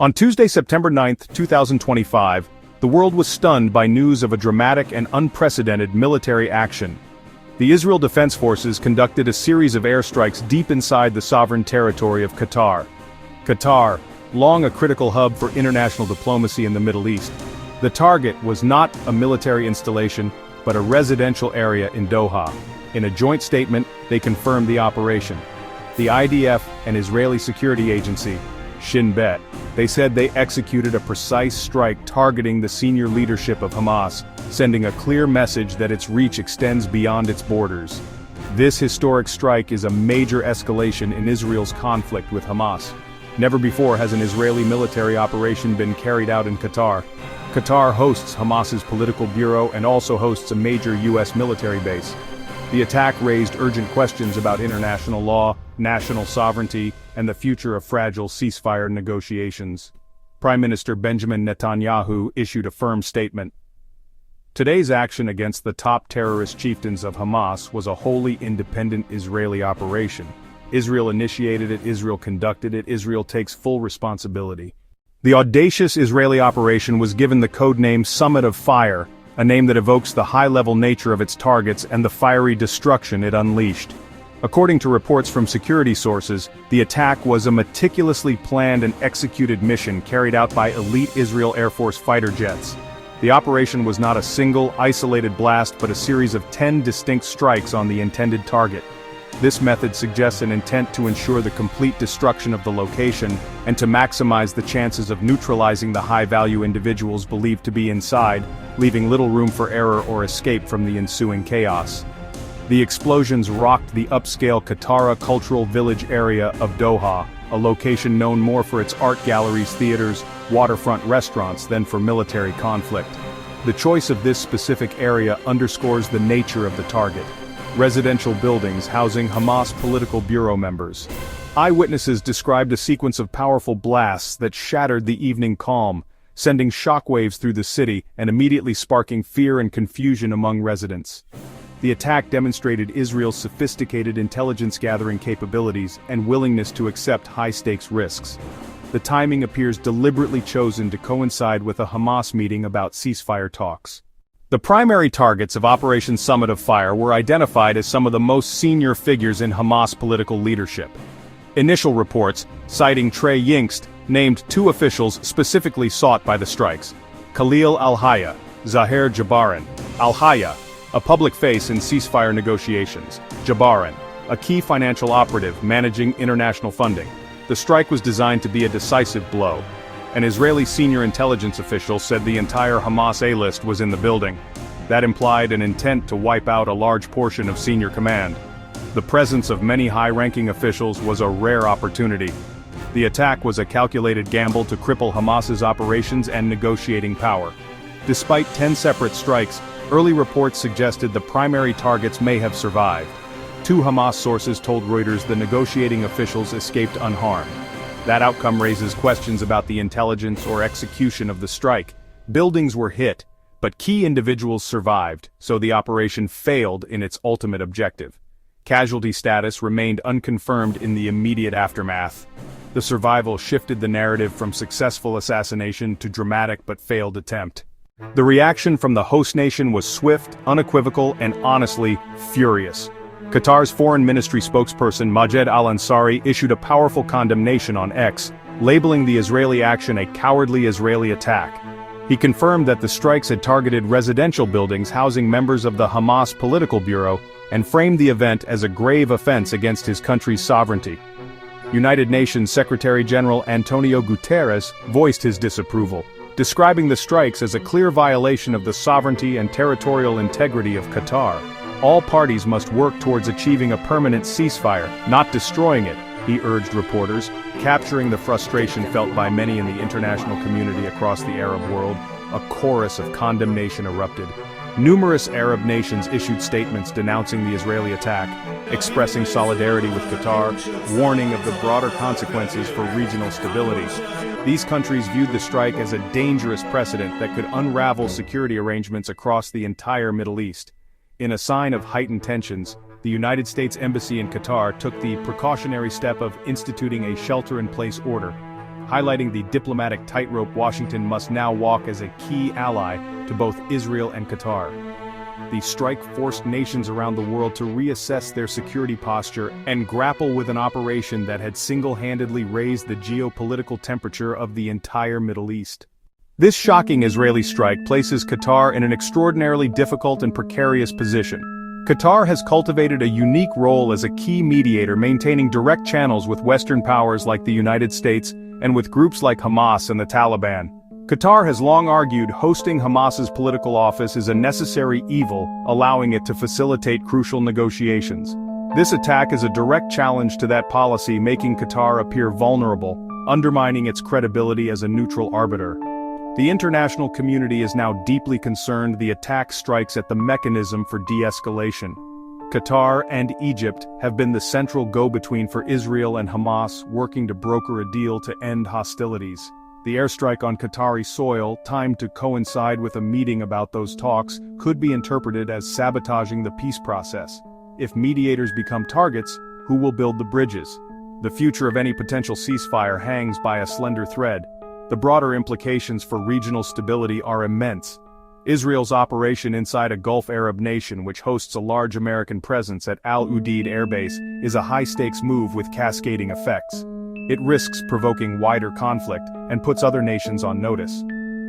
On Tuesday, September 9, 2025, the world was stunned by news of a dramatic and unprecedented military action. The Israel Defense Forces conducted a series of airstrikes deep inside the sovereign territory of Qatar. Qatar, long a critical hub for international diplomacy in the Middle East. The target was not a military installation, but a residential area in Doha. In a joint statement, they confirmed the operation. The IDF and Israeli security agency, Shin Bet, they said they executed a precise strike targeting the senior leadership of Hamas, sending a clear message that its reach extends beyond its borders. This historic strike is a major escalation in Israel's conflict with Hamas. Never before has an Israeli military operation been carried out in Qatar. Qatar hosts Hamas's political bureau and also hosts a major U.S. military base. The attack raised urgent questions about international law, national sovereignty, and the future of fragile ceasefire negotiations. Prime Minister Benjamin Netanyahu issued a firm statement. Today's action against the top terrorist chieftains of Hamas was a wholly independent Israeli operation. Israel initiated it, Israel conducted it, Israel takes full responsibility. The audacious Israeli operation was given the codename Summit of Fire, a name that evokes the high-level nature of its targets and the fiery destruction it unleashed. According to reports from security sources, the attack was a meticulously planned and executed mission carried out by elite Israel Air Force fighter jets. The operation was not a single, isolated blast but a series of 10 distinct strikes on the intended target. This method suggests an intent to ensure the complete destruction of the location and to maximize the chances of neutralizing the high-value individuals believed to be inside, leaving little room for error or escape from the ensuing chaos. The explosions rocked the upscale Qatar Cultural Village area of Doha, a location known more for its art galleries, theaters, waterfront restaurants than for military conflict. The choice of this specific area underscores the nature of the target. Residential buildings housing Hamas political bureau members. Eyewitnesses described a sequence of powerful blasts that shattered the evening calm, sending shockwaves through the city and immediately sparking fear and confusion among residents. The attack demonstrated Israel's sophisticated intelligence-gathering capabilities and willingness to accept high-stakes risks. The timing appears deliberately chosen to coincide with a Hamas meeting about ceasefire talks. The primary targets of Operation Summit of Fire were identified as some of the most senior figures in Hamas political leadership. Initial reports, citing Trey Yingst, named 2 officials specifically sought by the strikes: Khalil al-Hayya, Zaher Jabaran. Al-Hayya, a public face in ceasefire negotiations; Jabaran, a key financial operative managing international funding. The strike was designed to be a decisive blow. An Israeli senior intelligence official said the entire Hamas A-list was in the building. That implied an intent to wipe out a large portion of senior command. The presence of many high-ranking officials was a rare opportunity. The attack was a calculated gamble to cripple Hamas's operations and negotiating power. Despite 10 separate strikes, early reports suggested the primary targets may have survived. 2 Hamas sources told Reuters the negotiating officials escaped unharmed. That outcome raises questions about the intelligence or execution of the strike. Buildings were hit, but key individuals survived, so the operation failed in its ultimate objective. Casualty status remained unconfirmed in the immediate aftermath. The survival shifted the narrative from successful assassination to dramatic but failed attempt. The reaction from the host nation was swift, unequivocal, and honestly, furious. Qatar's foreign ministry spokesperson Majed al-Ansari issued a powerful condemnation on X, labeling the Israeli action a cowardly Israeli attack. He confirmed that the strikes had targeted residential buildings housing members of the Hamas political bureau and framed the event as a grave offense against his country's sovereignty. United Nations Secretary-General Antonio Guterres voiced his disapproval, describing the strikes as a clear violation of the sovereignty and territorial integrity of Qatar. All parties must work towards achieving a permanent ceasefire, not destroying it, he urged reporters, capturing the frustration felt by many in the international community across the Arab world. A chorus of condemnation erupted. Numerous Arab nations issued statements denouncing the Israeli attack, expressing solidarity with Qatar, warning of the broader consequences for regional stability. These countries viewed the strike as a dangerous precedent that could unravel security arrangements across the entire Middle East. In a sign of heightened tensions, the United States Embassy in Qatar took the precautionary step of instituting a shelter-in-place order, highlighting the diplomatic tightrope Washington must now walk as a key ally to both Israel and Qatar. The strike forced nations around the world to reassess their security posture and grapple with an operation that had single-handedly raised the geopolitical temperature of the entire Middle East. This shocking Israeli strike places Qatar in an extraordinarily difficult and precarious position. Qatar has cultivated a unique role as a key mediator, maintaining direct channels with Western powers like the United States and with groups like Hamas and the Taliban. Qatar has long argued hosting Hamas's political office is a necessary evil, allowing it to facilitate crucial negotiations. This attack is a direct challenge to that policy, making Qatar appear vulnerable, undermining its credibility as a neutral arbiter. The international community is now deeply concerned. The attack strikes at the mechanism for de-escalation. Qatar and Egypt have been the central go-between for Israel and Hamas, working to broker a deal to end hostilities. The airstrike on Qatari soil, timed to coincide with a meeting about those talks, could be interpreted as sabotaging the peace process. If mediators become targets, who will build the bridges? The future of any potential ceasefire hangs by a slender thread. The broader implications for regional stability are immense. Israel's operation inside a Gulf Arab nation which hosts a large American presence at Al Udeid Air Base is a high-stakes move with cascading effects. It risks provoking wider conflict and puts other nations on notice.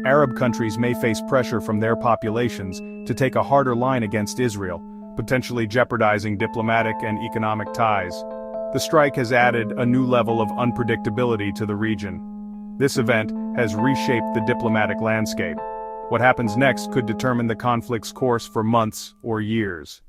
Arab countries may face pressure from their populations to take a harder line against Israel, potentially jeopardizing diplomatic and economic ties. The strike has added a new level of unpredictability to the region. This event has reshaped the diplomatic landscape. What happens next could determine the conflict's course for months or years.